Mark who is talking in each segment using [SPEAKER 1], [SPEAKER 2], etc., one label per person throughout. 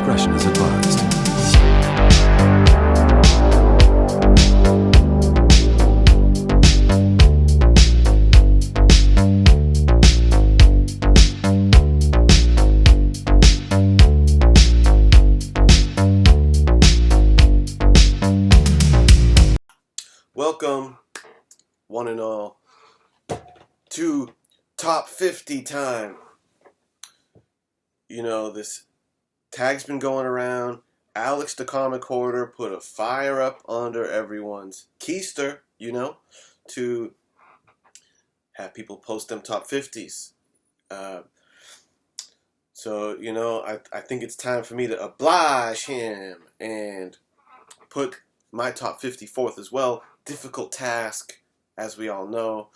[SPEAKER 1] discretion is advised.
[SPEAKER 2] Welcome, one and all, to Top 50 time. You know, this tag's been going around. Alex the Comic Hoarder put a fire up under everyone's keister, to have people post them top 50s. I think it's time for me to oblige him and put my top 50 forth as well. Difficult task, as we all know,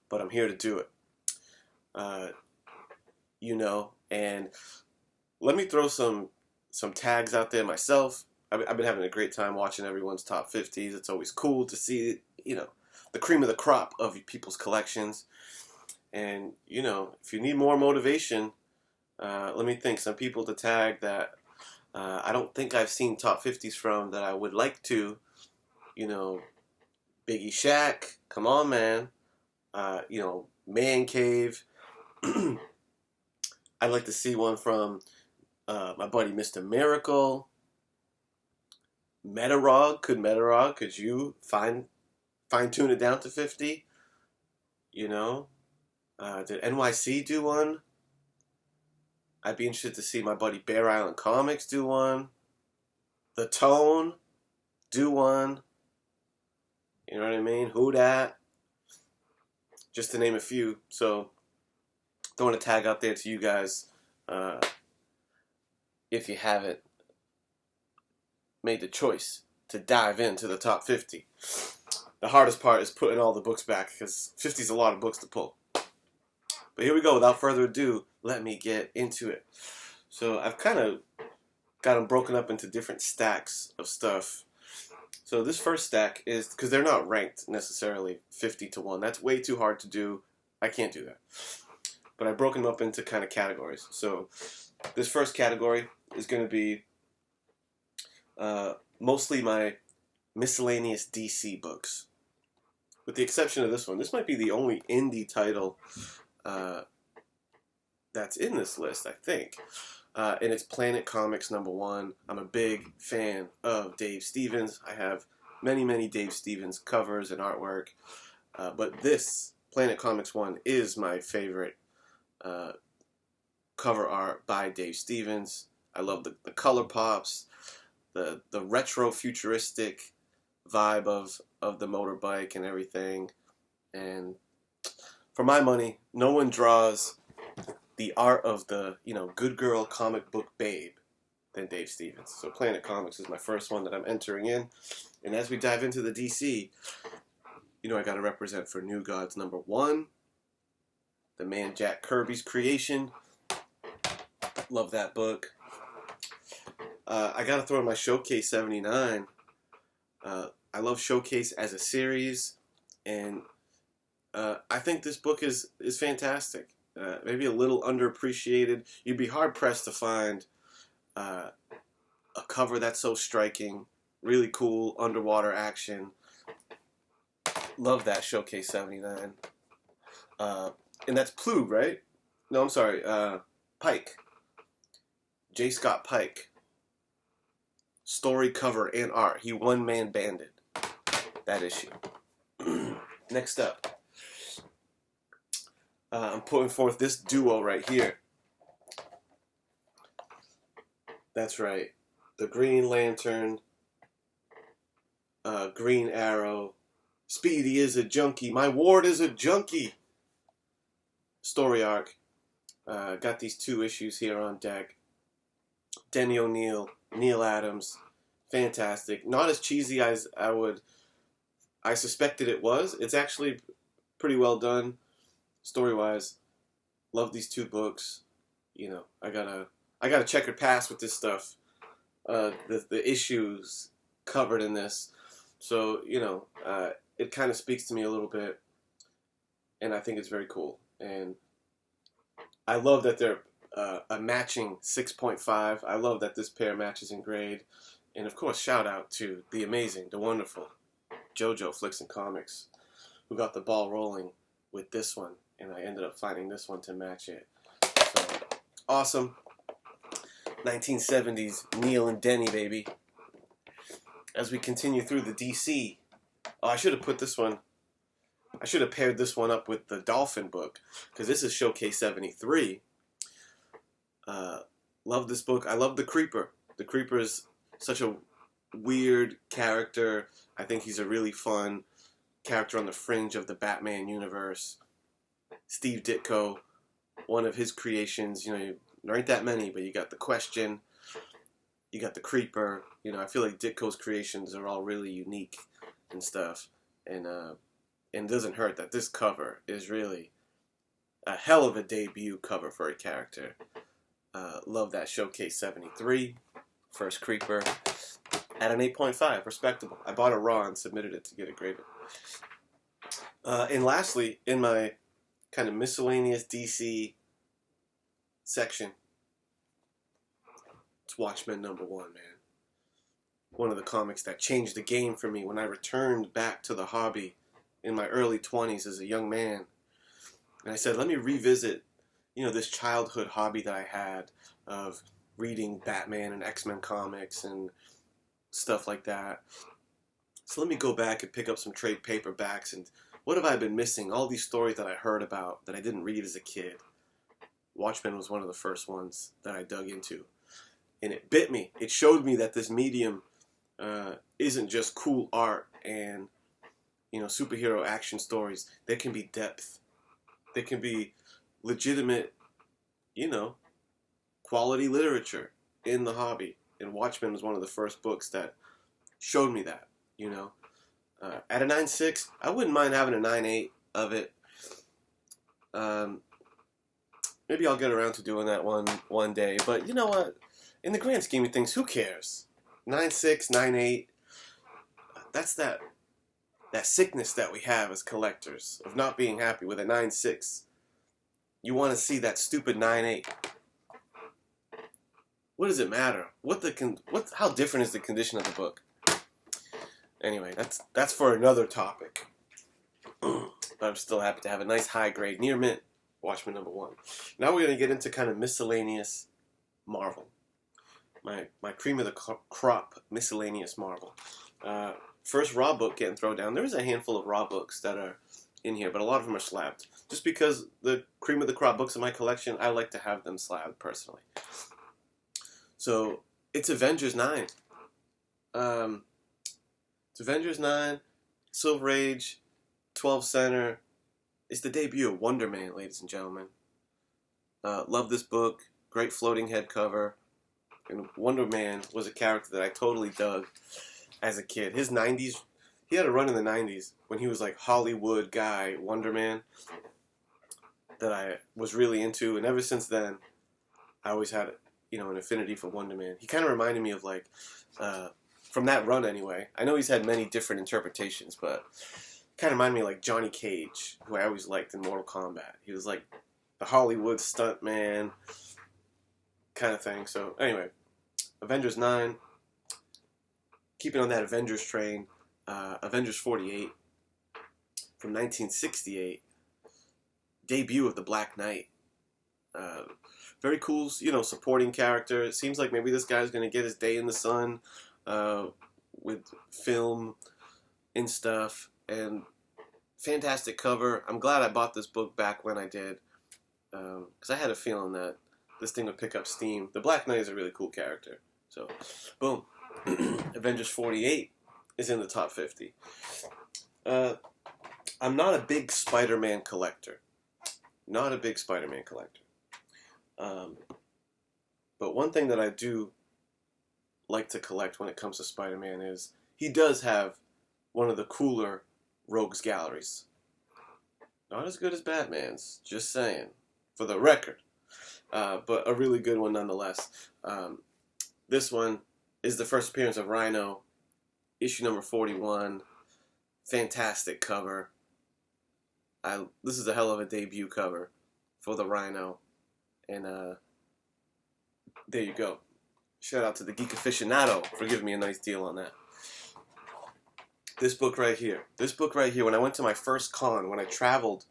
[SPEAKER 2] but I'm here to do it. And let me throw some tags out there myself. I've been having a great time watching everyone's top 50s. It's always cool to see, the cream of the crop of people's collections. And, if you need more motivation, let me think. Some people to tag that I don't think I've seen top 50s from that I would like to. Biggie Shaq, come on, man. Man Cave. I'd like to see one from my buddy Mr. Miracle. Metarog, could you fine tune it down to 50? Did NYC do one? I'd be interested to see my buddy Bear Island Comics do one. The Tone do one. You know what I mean? Who Dat? Just to name a few. So, throwing a tag out there to you guys. If you haven't made the choice to dive into the top 50. The hardest part is putting all the books back because 50 is a lot of books to pull. But here we go. Without further ado, let me get into it. So I've kind of got them broken up into different stacks of stuff. So this first stack is, because they're not ranked necessarily 50 to 1. That's way too hard to do. I can't do that. But I've broken them up into kind of categories. So this first category is going to be mostly my Miscellaneous DC books. With the exception of this one. This might be the only indie title that's in this list, I think. And it's Planet Comics #1. I'm a big fan of Dave Stevens. I have many, many Dave Stevens covers and artwork. But this, Planet Comics 1, is my favorite cover art by Dave Stevens. I love the color pops, the retro futuristic vibe of the motorbike and everything. And for my money, no one draws the art of the, good girl comic book babe than Dave Stevens. So Planet Comics is my first one that I'm entering in. And as we dive into the DC, I got to represent for New Gods #1. The man Jack Kirby's creation. Love that book. I got to throw in my Showcase 79. I love Showcase as a series. And I think this book is fantastic. Maybe a little underappreciated. You'd be hard-pressed to find a cover that's so striking. Really cool underwater action. Love that Showcase 79. And that's Plug, right? No, I'm sorry. Pike. J. Scott Pike. Story, cover, and art. He one-man banded that issue. Next up. I'm putting forth this duo right here. That's right. The Green Lantern, Green Arrow, Speedy is a junkie, my ward is a junkie. Story arc. Got these 2 issues here on deck. Denny O'Neil, Neil Adams, fantastic. Not as cheesy as I suspected it was. It's actually pretty well done. Story-wise, love these 2 books. I got a checkered past with this stuff. The issues covered in this, so it kind of speaks to me a little bit, and I think it's very cool. And I love that they're a matching 6.5. I love that this pair matches in grade. And of course, shout out to the amazing, the wonderful JoJo Flicks and Comics, who got the ball rolling with this one. And I ended up finding this one to match it. So, awesome. 1970s Neil and Denny, baby. As we continue through the DC. Oh, I should have put this one. I should have paired this one up with the Dolphin book, because this is Showcase 73. Love this book. I love the Creeper. The Creeper is such a weird character. I think he's a really fun character on the fringe of the Batman universe. Steve Ditko, one of his creations, you know, there ain't that many, but you got the Question, you got the Creeper. You know, I feel like Ditko's creations are all really unique and stuff. And it doesn't hurt that this cover is really a hell of a debut cover for a character. Love that Showcase 73, first Creeper, at an 8.5, respectable. I bought it raw and submitted it to get it graded. And lastly, in my kind of miscellaneous DC section, it's Watchmen #1, man. One of the comics that changed the game for me when I returned back to the hobby in my early 20s as a young man. And I said, let me revisit, you know, this childhood hobby that I had of reading Batman and X-Men comics and stuff like that. So let me go back and pick up some trade paperbacks, and what have I been missing? All these stories that I heard about that I didn't read as a kid. Watchmen was one of the first ones that I dug into. And it bit me. It showed me that this medium isn't just cool art and, you know, superhero action stories. There can be depth. There can be legitimate, you know, quality literature in the hobby. And Watchmen was one of the first books that showed me that, you know. At a 9.6, I wouldn't mind having a 9.8 of it. Maybe I'll get around to doing that one day. But you know what? In the grand scheme of things, who cares? 9.6, 9.8. That's that sickness that we have as collectors of not being happy with a 9.6. You want to see that stupid 9.8. What does it matter? How different is the condition of the book? Anyway, that's for another topic. But I'm still happy to have a nice high grade near mint Watchmen #1. Now we're going to get into kind of miscellaneous Marvel. My cream of the crop miscellaneous Marvel. First raw book getting thrown down. There is a handful of raw books that are in here, but a lot of them are slabbed. Just because the cream of the crop books in my collection, I like to have them slabbed personally. So it's Avengers 9. It's Avengers 9, Silver Age, 12 Center. It's the debut of Wonder Man, ladies and gentlemen. Love this book. Great floating head cover. And Wonder Man was a character that I totally dug as a kid. His 90s, he had a run in the 90s when he was like Hollywood guy Wonder Man that I was really into. And ever since then, I always had, you know, an affinity for Wonder Man. He kind of reminded me of like, from that run anyway. I know he's had many different interpretations, but kind of reminded me of like Johnny Cage, who I always liked in Mortal Kombat. He was like the Hollywood stuntman kind of thing. So anyway, Avengers 9. Keeping on that Avengers train, Avengers 48 from 1968. Debut of the Black Knight. Very cool, you know, supporting character. It seems like maybe this guy's going to get his day in the sun with film and stuff. And fantastic cover. I'm glad I bought this book back when I did, because I had a feeling that this thing would pick up steam. The Black Knight is a really cool character. So, boom. Avengers 48 is in the top 50. I'm not a big Spider-Man collector. Not a big Spider-Man collector. But one thing that I do like to collect when it comes to Spider-Man is he does have one of the cooler rogues galleries. Not as good as Batman's, just saying, for the record. But a really good one nonetheless. This one is the first appearance of Rhino, issue number 41. Fantastic cover. This is a hell of a debut cover for the Rhino. And There you go. Shout out to the Geek Aficionado for giving me a nice deal on that. This book right here. When I went to my first con, when I traveled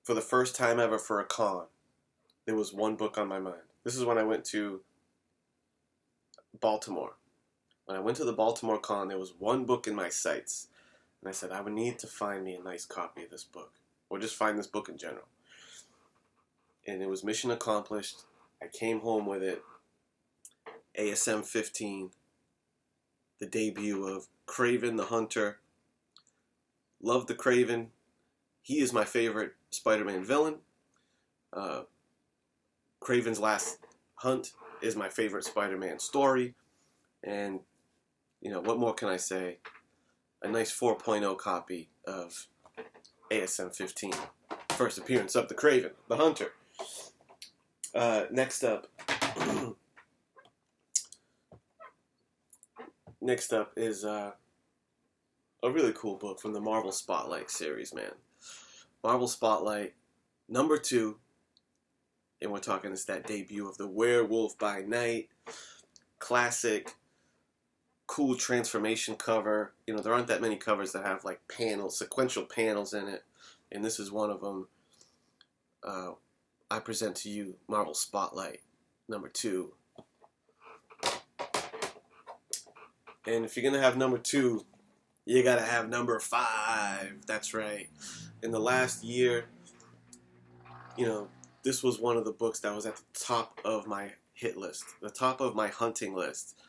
[SPEAKER 2] for the first time ever for a con, there was one book on my mind. This is when I went to Baltimore. When I went to the Baltimore con, there was one book in my sights. And I said, I would need to find me a nice copy of this book. Or just find this book in general. And it was mission accomplished. I came home with it. ASM 15. The debut of Kraven the Hunter. Love the Kraven. He is my favorite Spider-Man villain. Kraven's Last Hunt is my favorite Spider-Man story. And, you know, what more can I say? A nice 4.0 copy of ASM 15. First appearance of the Kraven, the Hunter. Next up is a really cool book from the Marvel Spotlight series, man. Marvel Spotlight, number 2. And we're talking, it's that debut of the Werewolf by Night. Classic, cool transformation cover. You know, there aren't that many covers that have like panels, sequential panels in it. And this is one of them. I present to you Marvel Spotlight, number 2. And if you're going to have number 2, you got to have number 5. That's right. In the last year, you know, this was one of the books that was at the top of my hit list. The top of my hunting list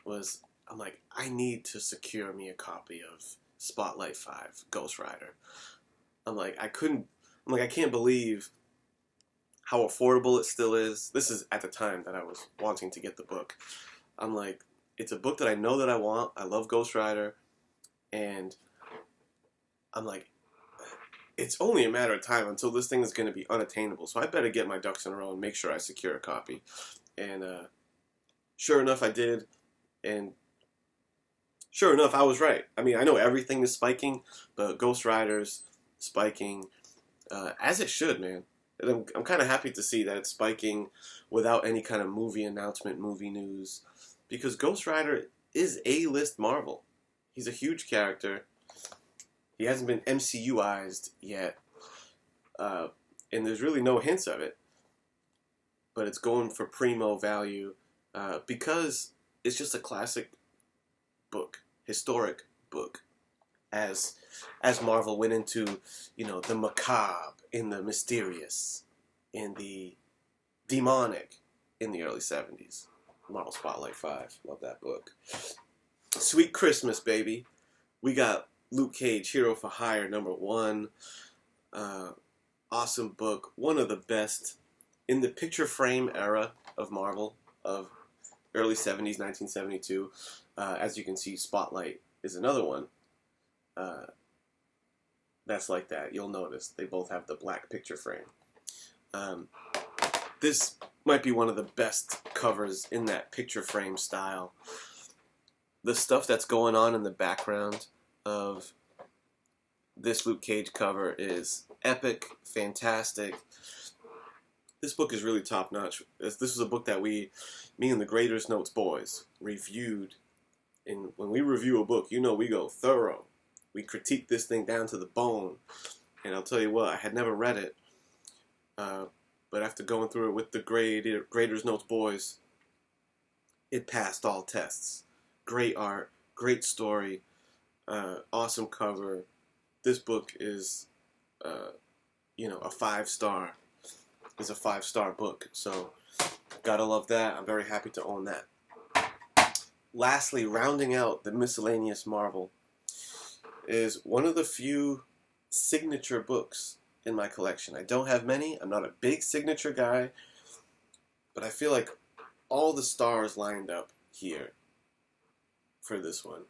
[SPEAKER 2] was, I'm like, I need to secure me a copy of Spotlight 5, Ghost Rider. I can't believe how affordable it still is. This is at the time that I was wanting to get the book. I'm like, it's a book that I know that I want. I love Ghost Rider. And I'm like, it's only a matter of time until this thing is going to be unattainable. So I better get my ducks in a row and make sure I secure a copy. And sure enough, I did. And sure enough, I was right. I mean, I know everything is spiking, but Ghost Rider's spiking as it should, man. And I'm kind of happy to see that it's spiking without any kind of movie announcement, movie news. Because Ghost Rider is A-list Marvel. He's a huge character. He hasn't been MCUized yet. And there's really no hints of it. But it's going for primo value because it's just a classic book. Historic book. As Marvel went into, you know, the macabre, in the mysterious, in the demonic in the early 70s. Marvel Spotlight 5. Love that book. Sweet Christmas, baby. We got Luke Cage, Hero for Hire, number 1. Awesome book. One of the best in the picture frame era of Marvel, of early 70s, 1972. As you can see, Spotlight is another one. That's like that. You'll notice they both have the black picture frame. This might be one of the best covers in that picture frame style. The stuff that's going on in the background of this Luke Cage cover is epic, fantastic. This book is really top notch. This was a book that me and the Graders Notes boys reviewed. And when we review a book, you know we go thorough. We critique this thing down to the bone. And I'll tell you what, I had never read it. But after going through it with the Graders Notes boys, it passed all tests. Great art, great story, awesome cover. This book is, a 5-star. It's a 5-star book. So, gotta love that. I'm very happy to own that. Lastly, rounding out the Miscellaneous Marvel is one of the few signature books in my collection. I don't have many. I'm not a big signature guy, but I feel like all the stars lined up here for this one.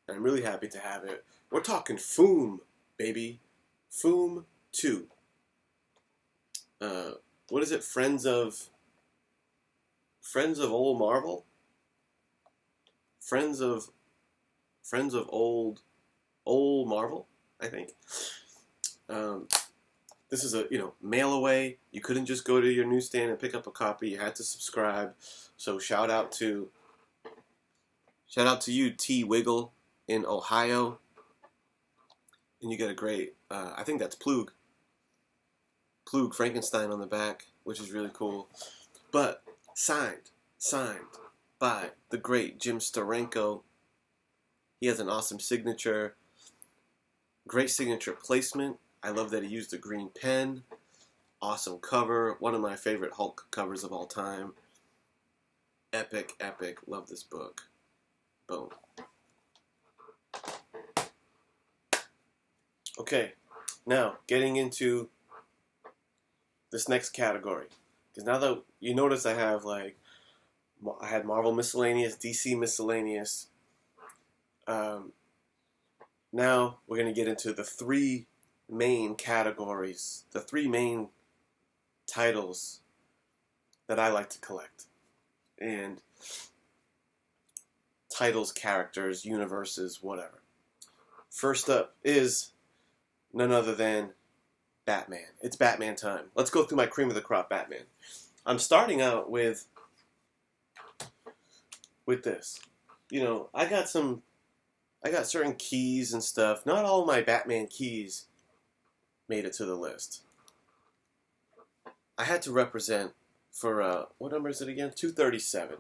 [SPEAKER 2] And I'm really happy to have it. We're talking Foom, baby. Foom 2. What is it? Friends of Old Marvel? Friends of Old Marvel, I think. This is a, mail away. You couldn't just go to your newsstand and pick up a copy. You had to subscribe. So shout out to you, T Wiggle in Ohio. And you get a great, I think that's Plug Frankenstein on the back, which is really cool. But signed by the great Jim Steranko. He has an awesome signature. Great signature placement. I love that he used a green pen. Awesome cover. One of my favorite Hulk covers of all time. Epic, epic. Love this book. Boom. Okay, now getting into this next category. Because now that you notice I had Marvel Miscellaneous, DC Miscellaneous. Now we're going to get into the three main categories, the three main titles that I like to collect. And titles, characters, universes, whatever. First up is none other than Batman. It's Batman time. Let's go through my cream of the crop Batman. I'm starting out with this. I got certain keys and stuff. Not all my Batman keys made it to the list. I had to represent for, what number is it again? 237.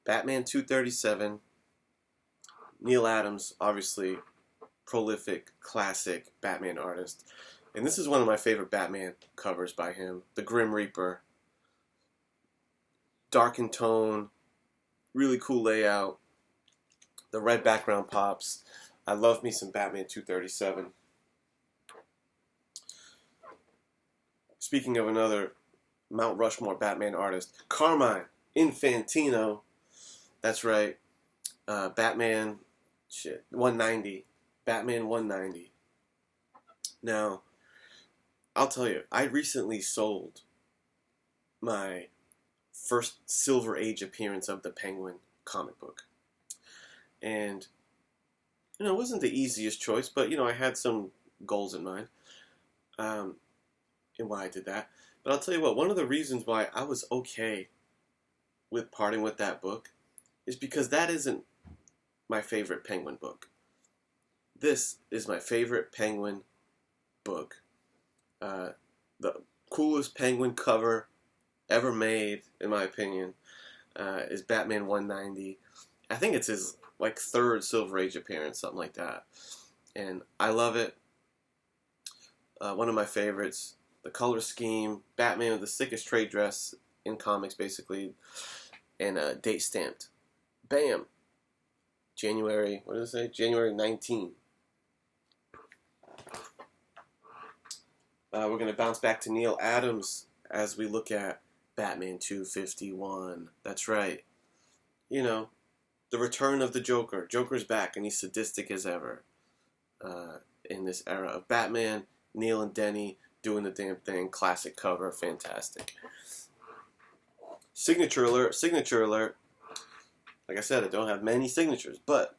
[SPEAKER 2] Batman 237. Neil Adams, obviously, prolific, classic Batman artist. And this is one of my favorite Batman covers by him. The Grim Reaper. Dark in tone. Really cool layout. The red background pops. I love me some Batman 237. Speaking of another Mount Rushmore Batman artist, Carmine Infantino. That's right. Batman 190. Batman 190. Now, I'll tell you, I recently sold my first Silver Age appearance of the Penguin comic book. And, it wasn't the easiest choice, but, I had some goals in mind and why I did that. But I'll tell you what, one of the reasons why I was okay with parting with that book is because that isn't my favorite Penguin book. This is my favorite Penguin book. The coolest Penguin cover ever made, in my opinion, is Batman 190. I think it's his third Silver Age appearance, something like that. And I love it. One of my favorites. The color scheme, Batman with the sickest trade dress in comics, basically, and date stamped. Bam! January, what does it say? January 19. We're going to bounce back to Neil Adams as we look at Batman 251. That's right. The return of the Joker. Joker's back, and he's sadistic as ever in this era of Batman. Neil and Denny doing the damn thing. Classic cover. Fantastic. Signature alert. Signature alert. Like I said, I don't have many signatures, but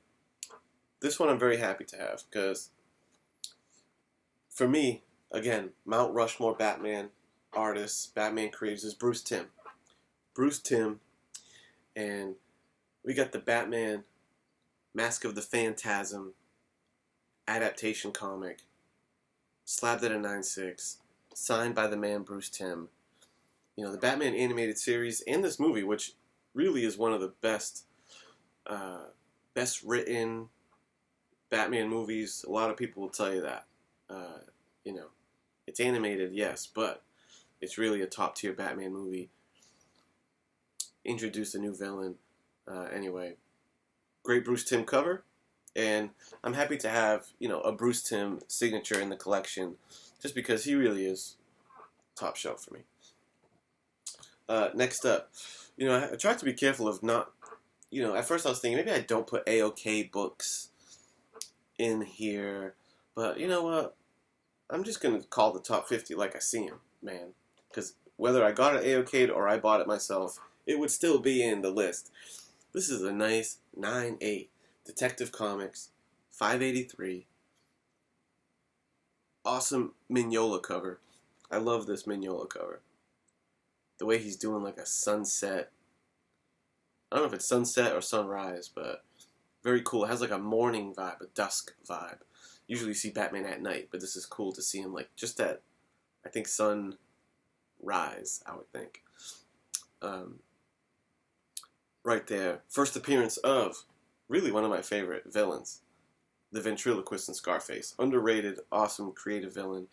[SPEAKER 2] this one I'm very happy to have because for me, again, Mount Rushmore Batman artists, Batman creators is Bruce Timm. Bruce Timm, and we got the Batman Mask of the Phantasm adaptation comic, slabbed at a 9.6, signed by the man Bruce Timm. The Batman animated series and this movie, which really is one of the best written Batman movies. A lot of people will tell you that. It's animated, yes, but it's really a top tier Batman movie. Introduced a new villain. Anyway, great Bruce Timm cover, and I'm happy to have a Bruce Timm signature in the collection, just because he really is top shelf for me. Next up, I tried to be careful of not, at first I was thinking maybe I don't put AOK books in here, but you know what? I'm just going to call the top 50 like I see them, man. Because whether I got it AOK'd or I bought it myself, it would still be in the list. This is a nice 9.8 Detective Comics, 583. Awesome Mignola cover. I love this Mignola cover. The way he's doing like a sunset. I don't know if it's sunset or sunrise, but very cool. It has like a morning vibe, a dusk vibe. Usually you see Batman at night, but this is cool to see him like just at, I think, sunrise, I would think. Right there. First appearance of really one of my favorite villains, the ventriloquist in Scarface. Underrated, awesome, creative villain.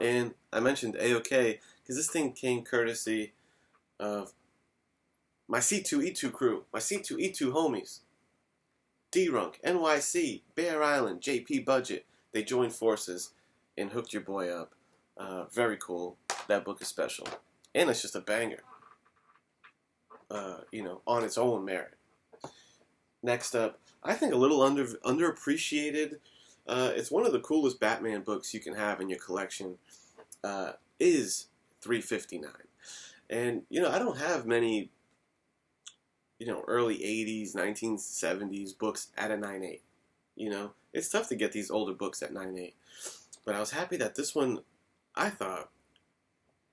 [SPEAKER 2] And I mentioned A-OK because this thing came courtesy of my C2E2 crew, my C2E2 homies. D-Runk, NYC, Bear Island, JP Budget. They joined forces and hooked your boy up. Very cool. That book is special. And it's just a banger. On its own merit. Next up, I think a little underappreciated. It's one of the coolest Batman books you can have in your collection. Is 359. And, I don't have many, early 80s, 1970s books at a 9.8. It's tough to get these older books at 9.8. But I was happy that this one, I thought,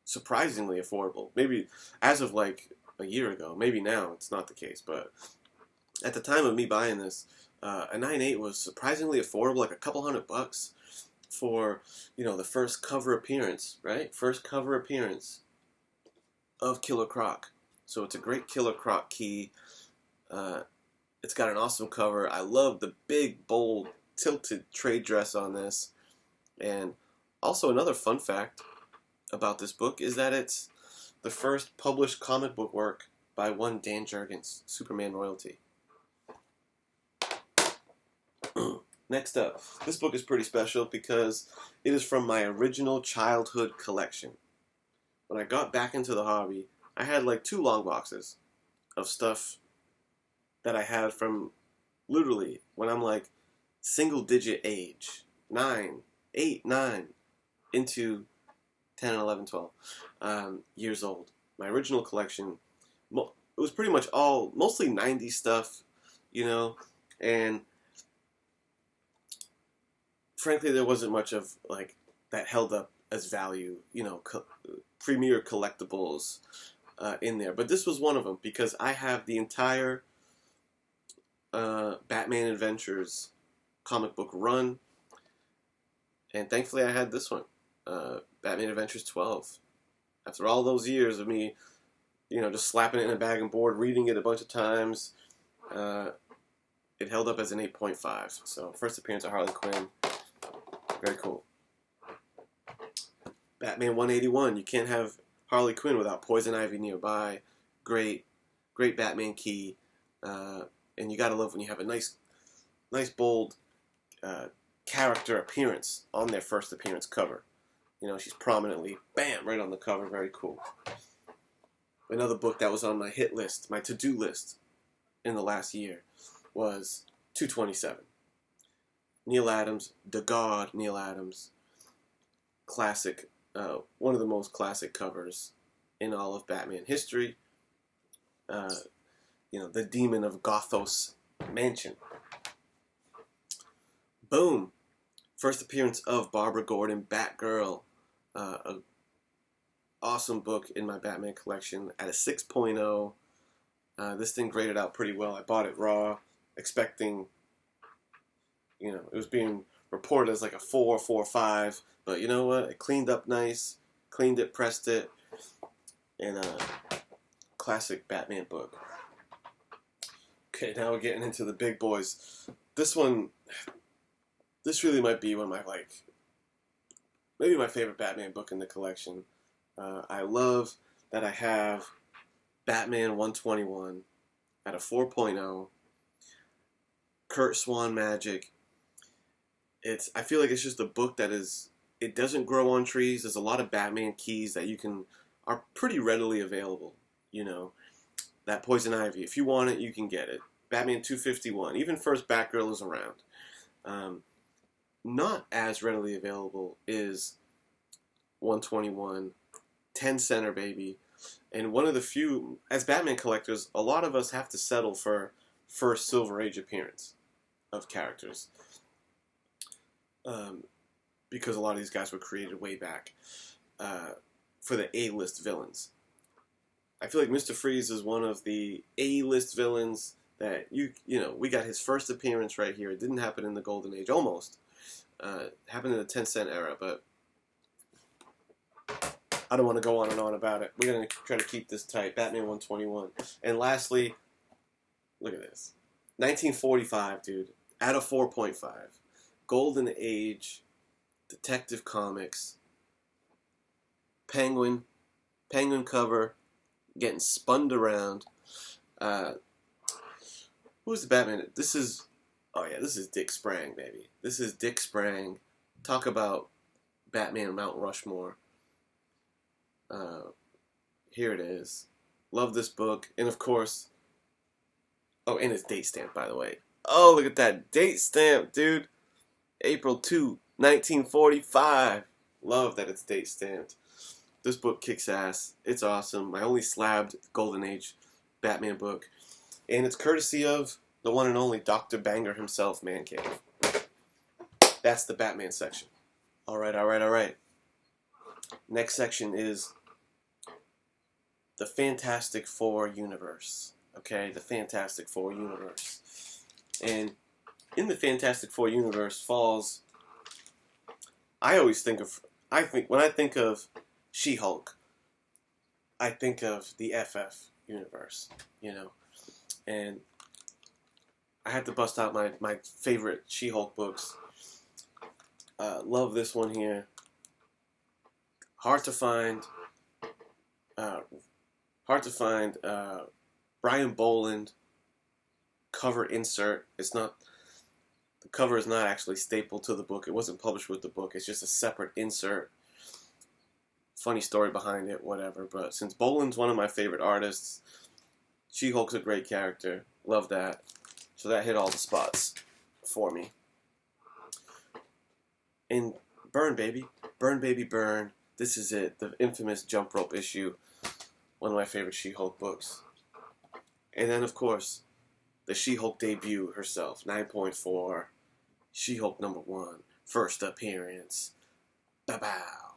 [SPEAKER 2] surprisingly affordable. Maybe as of like a year ago. Maybe now it's not the case. But at the time of me buying this, a 9.8 was surprisingly affordable, like a couple $100 for, the first cover appearance, right? First cover appearance of Killer Croc. So it's a great Killer Croc key. It's got an awesome cover. I love the big, bold, tilted trade dress on this. And also another fun fact about this book is that it's the first published comic book work by one Dan Jurgens, Superman royalty. Next up, this book is pretty special because it is from my original childhood collection. When I got back into the hobby, I had like 2 long boxes of stuff that I had from literally when I'm like single digit age, 8, 9, into 10, 11, 12 years old. My original collection, it was pretty much mostly 90s stuff, and frankly, there wasn't much of like that held up as value, premier collectibles in there. But this was one of them because I have the entire Batman Adventures comic book run, and thankfully I had this one, Batman Adventures 12. After all those years of me, just slapping it in a bag and board, reading it a bunch of times, it held up as an 8.5. So first appearance of Harley Quinn, very cool. Batman 181, you can't have Harley Quinn without Poison Ivy nearby. Great Batman key, and you gotta love when you have a nice bold character appearance on their first appearance cover. She's prominently, bam, right on the cover. Very cool. Another book that was on my hit list, my to-do list in the last year, was 227. Neil Adams, the God Neil Adams. Classic, one of the most classic covers in all of Batman history. The Demon of Gothos Mansion. Boom. First appearance of Barbara Gordon, Batgirl. An awesome book in my Batman collection at a 6.0. This thing graded out pretty well. I bought it raw, expecting, it was being reported as like a 4, 4.5. But you know what? It cleaned up nice, cleaned it, pressed it, and classic Batman book. Okay, now we're getting into the big boys. This really might be one of my, maybe my favorite Batman book in the collection. I love that I have Batman 121 at a 4.0. Kurt Swan magic. I feel like it's just a book that it doesn't grow on trees. There's a lot of Batman keys that are pretty readily available. That Poison Ivy, if you want it, you can get it. Batman 251, even first Batgirl is around. Not as readily available is 121, 10 center baby, and one of the few, as Batman collectors, a lot of us have to settle for first Silver Age appearance of characters. because a lot of these guys were created way back for the A-list villains. I feel like Mr. Freeze is one of the A-list villains that you know, we got his first appearance right here. It didn't happen in the Golden Age, almost. Happened in the 10-cent era, but I don't want to go on and on about it. We're going to try to keep this tight. Batman 121. And lastly, look at this. 1945, dude. Out of 4.5. Golden Age, Detective Comics, Penguin cover, getting spun around. Who's the Batman? This is Dick Sprang, baby. This is Dick Sprang. Talk about Batman Mount Rushmore. Here it is. Love this book. And of course, oh, and it's date stamped, by the way. Oh, look at that date stamp, dude. April 2, 1945. Love that it's date stamped. This book kicks ass. It's awesome. My only slabbed Golden Age Batman book. And it's courtesy of the one and only Dr. Banger himself, Man Cave. That's the Batman section. Alright. Next section is the Fantastic Four universe. Okay, the Fantastic Four universe. And in the Fantastic Four universe falls, when I think of She-Hulk, I think of the FF universe, you know. And I had to bust out my favorite She-Hulk books. Love this one here. Hard to find Brian Boland cover insert. The cover is not actually stapled to the book. It wasn't published with the book. It's just a separate insert. Funny story behind it, whatever. But since Boland's one of my favorite artists, She-Hulk's a great character. Love that. So that hit all the spots for me. And Burn, baby. Burn, baby, burn. This is it. The infamous jump rope issue. One of my favorite She-Hulk books. And then, of course, the She-Hulk debut herself. 9.4. She-Hulk #1. First appearance. Bow.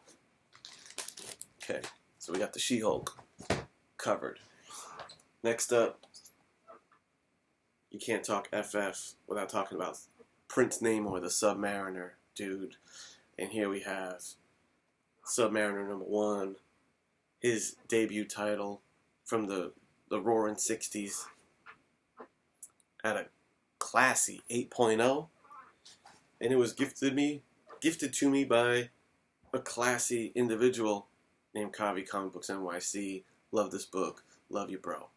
[SPEAKER 2] Okay. So we got the She-Hulk covered. Next up, you can't talk FF without talking about Prince Namor, the Submariner, dude. And here we have Submariner #1, his debut title from the roaring 60s at a classy 8.0. And it was gifted to me by a classy individual named Kavi Comic Books NYC. Love this book. Love you, bro.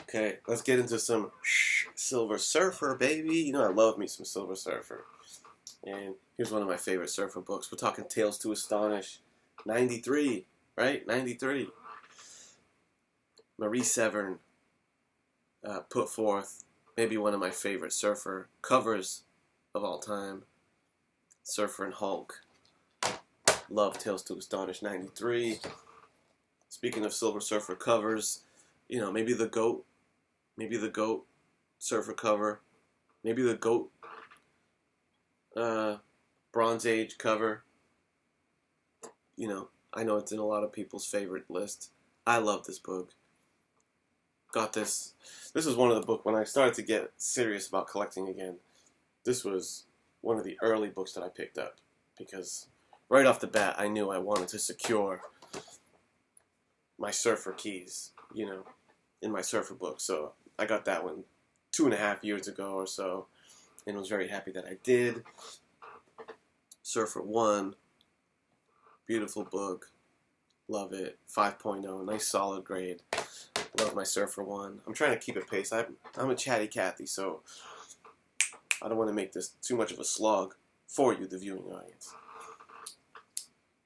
[SPEAKER 2] Okay, let's get into some Silver Surfer, baby. You know I love me some Silver Surfer. And here's one of my favorite Surfer books. We're talking Tales to Astonish. 93, right? 93. Marie Severn put forth maybe one of my favorite Surfer covers of all time. Surfer and Hulk. Love Tales to Astonish 93. Speaking of Silver Surfer covers, you know, maybe the GOAT Surfer cover, maybe the GOAT Bronze Age cover. You know, I know it's in a lot of people's favorite list. I love this book. Got this. This was one of the books when I started to get serious about collecting again. This was one of the early books that I picked up because right off the bat I knew I wanted to secure my Surfer keys, you know, in my Surfer book. So I got that one 2.5 years ago or so and was very happy that I did. Surfer 1, beautiful book, love it, 5.0, nice solid grade, love my Surfer 1. I'm trying to keep it pace. I'm a chatty Cathy, so I don't want to make this too much of a slog for you, the viewing audience.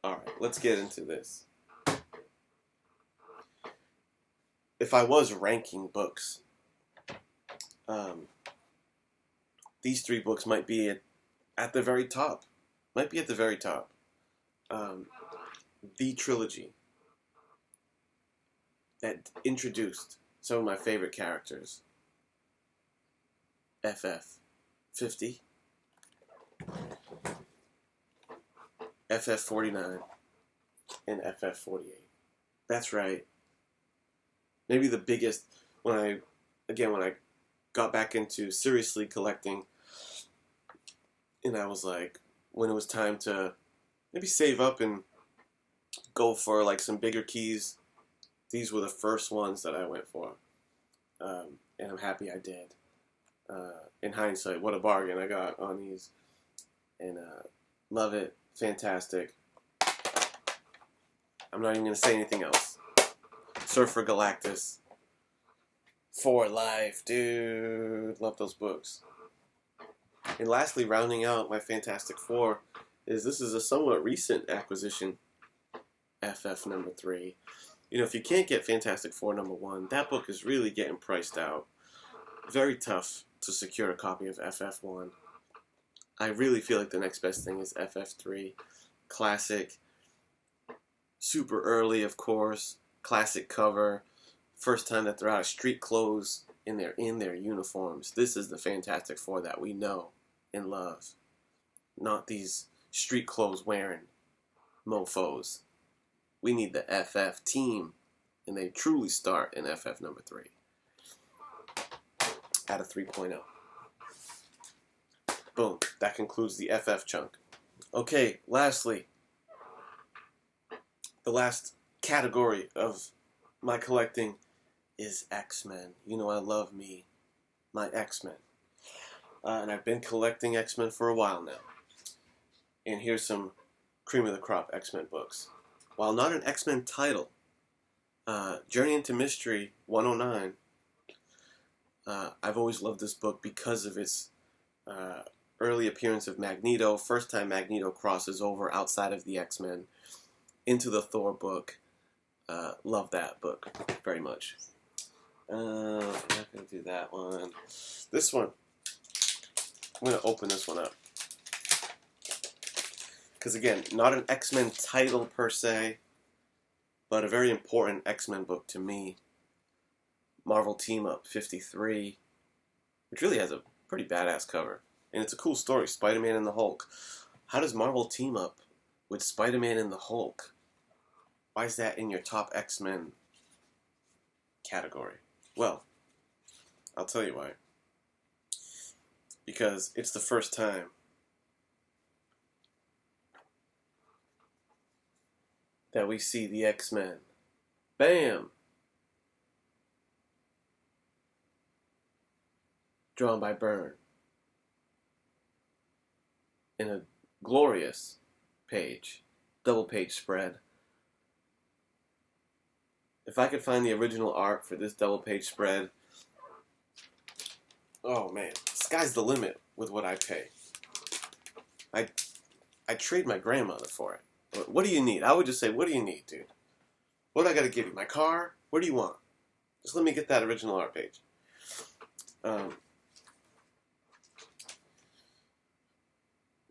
[SPEAKER 2] Alright, let's get into this. If I was ranking books, these 3 books might be at the very top. Might be at the very top. The trilogy that introduced some of my favorite characters. FF 50, FF49 and FF48. That's right. Maybe the biggest, when I got back into seriously collecting, and I was like, when it was time to maybe save up and go for like some bigger keys, these were the first ones that I went for. And I'm happy I did. In hindsight, what a bargain I got on these. And love it. Fantastic. I'm not even going to say anything else. Surfer Galactus. For life, dude. Love those books. And lastly, rounding out my Fantastic Four, this is a somewhat recent acquisition. FF number 3. You know, if you can't get Fantastic Four number 1, that book is really getting priced out. Very tough to secure a copy of FF1. I really feel like the next best thing is FF3. Classic. Super early, of course. Classic cover. First time that they're out of street clothes and they're in their uniforms. This is the Fantastic Four that we know and love. Not these street clothes wearing mofos. We need the FF team, and they truly start in FF number 3. Out of 3.0. Boom. That concludes the FF chunk. Okay, lastly, the last category of my collecting is X-Men. You know I love me, my X-Men. And I've been collecting X-Men for a while now. And here's some cream of the crop X-Men books. While not an X-Men title, Journey into Mystery 109, I've always loved this book because of its early appearance of Magneto. First time Magneto crosses over outside of the X-Men into the Thor book. Love that book very much. I'm not going to do that one. This one, I'm going to open this one up. Because again, not an X-Men title per se, but a very important X-Men book to me. Marvel Team Up 53, which really has a pretty badass cover. And it's a cool story, Spider-Man and the Hulk. How does Marvel team up with Spider-Man and the Hulk? Why is that in your top X-Men category? Well, I'll tell you why. Because it's the first time that we see the X-Men. Bam! Drawn by Byrne. In a glorious page. Double page spread. If I could find the original art for this double page spread, oh man, sky's the limit with what I pay. I trade my grandmother for it. But what do you need? I would just say, what do you need, dude? What do I got to give you? My car? What do you want? Just let me get that original art page.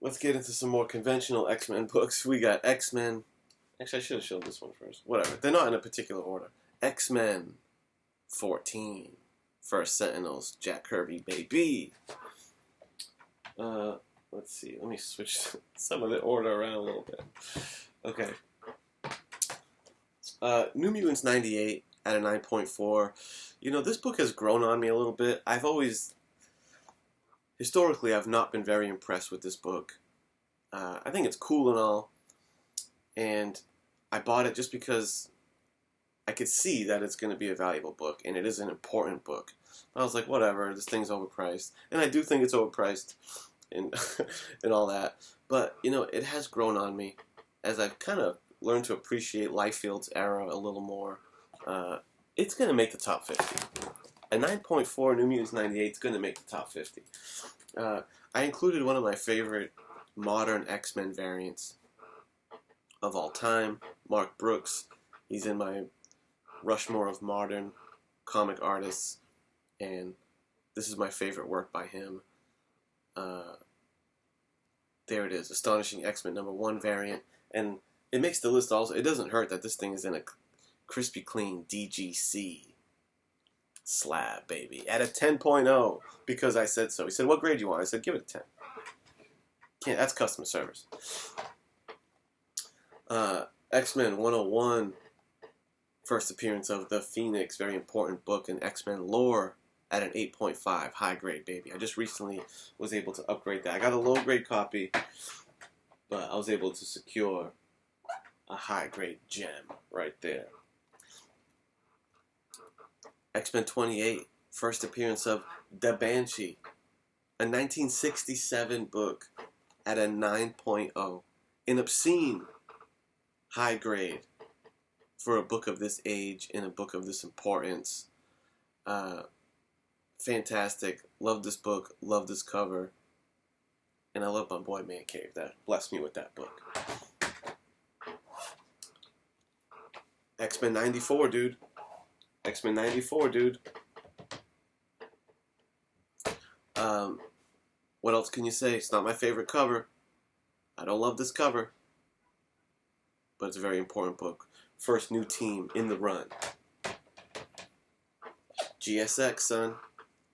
[SPEAKER 2] Let's get into some more conventional X-Men books. We got X-Men. Actually, I should have shown this one first. Whatever. They're not in a particular order. X-Men 14. First Sentinels. Jack Kirby, baby. Let's see. Let me switch some of the order around a little bit. Okay. New Mutants 98 at a 9.4. You know, this book has grown on me a little bit. Historically, I've not been very impressed with this book. I think it's cool and all. And I bought it just because I could see that it's going to be a valuable book. And it is an important book. I was like, whatever, this thing's overpriced. And I do think it's overpriced and, and all that. But, you know, it has grown on me as I've kind of learned to appreciate Liefeld's era a little more. It's going to make the top 50. A 9.4 New Mutants 98 is going to make the top 50. I included one of my favorite modern X-Men variants of all time, Mark Brooks. He's in my Rushmore of modern comic artists, and this is my favorite work by him. There it is, Astonishing X-Men #1 variant, and it makes the list also. It doesn't hurt that this thing is in a crispy clean DGC slab, baby, at a 10.0 because I said so. He said, what grade do you want? I said, give it a 10. can't. That's customer service. X-Men 101, first appearance of the Phoenix, very important book in X-Men lore, at an 8.5, high grade, baby. I just recently was able to upgrade that. I got a low grade copy, but I was able to secure a high grade gem right there. X-Men 28, first appearance of the Banshee, a 1967 book at a 9.0, an obscene high grade for a book of this age and a book of this importance. Fantastic. Love this book. Love this cover. And I love my boy Man Cave that blessed me with that book. X-Men 94, dude. X-Men 94, dude. What else can you say? It's not my favorite cover. I don't love this cover. But it's a very important book. First new team in the run. GSX, son.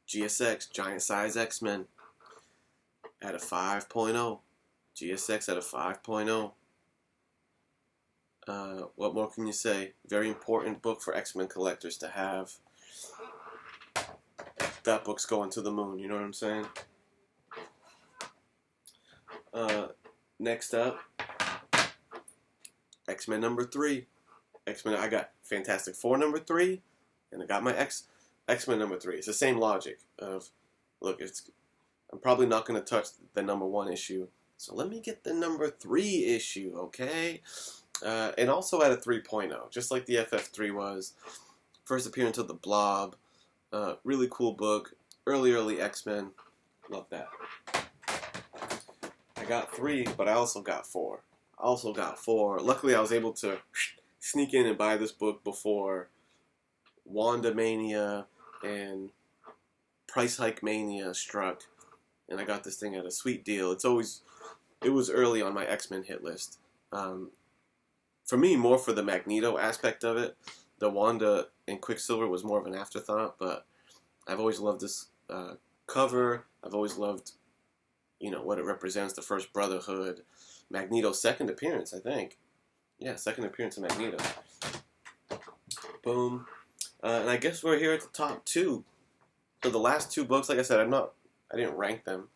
[SPEAKER 2] GSX, Giant Size X-Men. At a 5.0. GSX at a 5.0. What more can you say? Very important book for X-Men collectors to have. That book's going to the moon, you know what I'm saying? Next up, X-Men number 3. X-Men, I got Fantastic Four number 3, and I got my X-Men number 3. It's the same logic of, look, I'm probably not going to touch the number 1 issue, so let me get the number 3 issue, okay? And also at a 3.0, just like the FF3 was. First appearance of the Blob. Really cool book. Early X-Men. Love that. I got 3, but I also got 4. Luckily, I was able to sneak in and buy this book before Wanda Mania and Price Hike Mania struck. And I got this thing at a sweet deal. It was early on my X-Men hit list. For me, more for the Magneto aspect of it. The Wanda and Quicksilver was more of an afterthought, but I've always loved this cover. I've always loved, what it represents, the first Brotherhood. Magneto's second appearance, I think. Yeah, second appearance of Magneto. Boom. And I guess we're here at the top 2. So the last 2 books, like I said, I didn't rank them,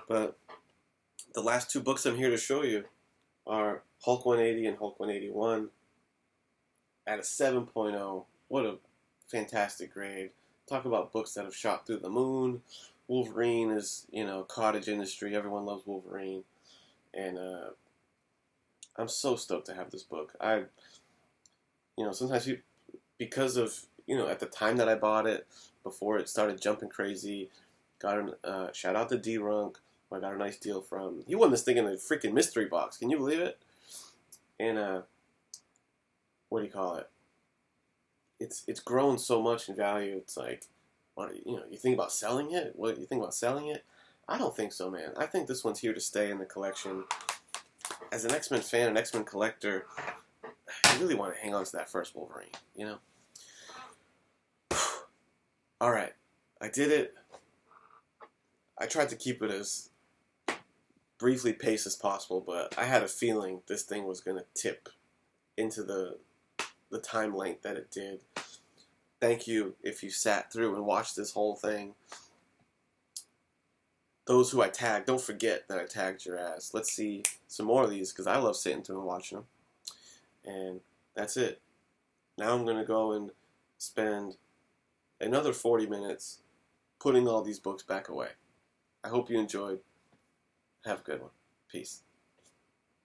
[SPEAKER 2] but the last 2 books I'm here to show you are Hulk 180 and Hulk 181 at a 7.0. What a fantastic grade. Talk about books that have shot through the moon. Wolverine is, cottage industry. Everyone loves Wolverine. And I'm so stoked to have this book. Sometimes because of, at the time that I bought it, before it started jumping crazy, got shout out to D-Runk, who I got a nice deal from. He won this thing in a freaking mystery box. Can you believe it? And what do you call it? It's grown so much in value. It's like, you think about selling it? What, you think about selling it? I don't think so, man. I think this one's here to stay in the collection. As an X-Men fan, an X-Men collector, I really want to hang on to that first Wolverine, Alright, I did it. I tried to keep it as briefly paced as possible, but I had a feeling this thing was going to tip into the time length that it did. Thank you if you sat through and watched this whole thing. Those who I tagged, don't forget that I tagged your ass. Let's see some more of these, because I love sitting through and watching them. And that's it. Now I'm going to go and spend another 40 minutes putting all these books back away. I hope you enjoyed. Have a good one. Peace.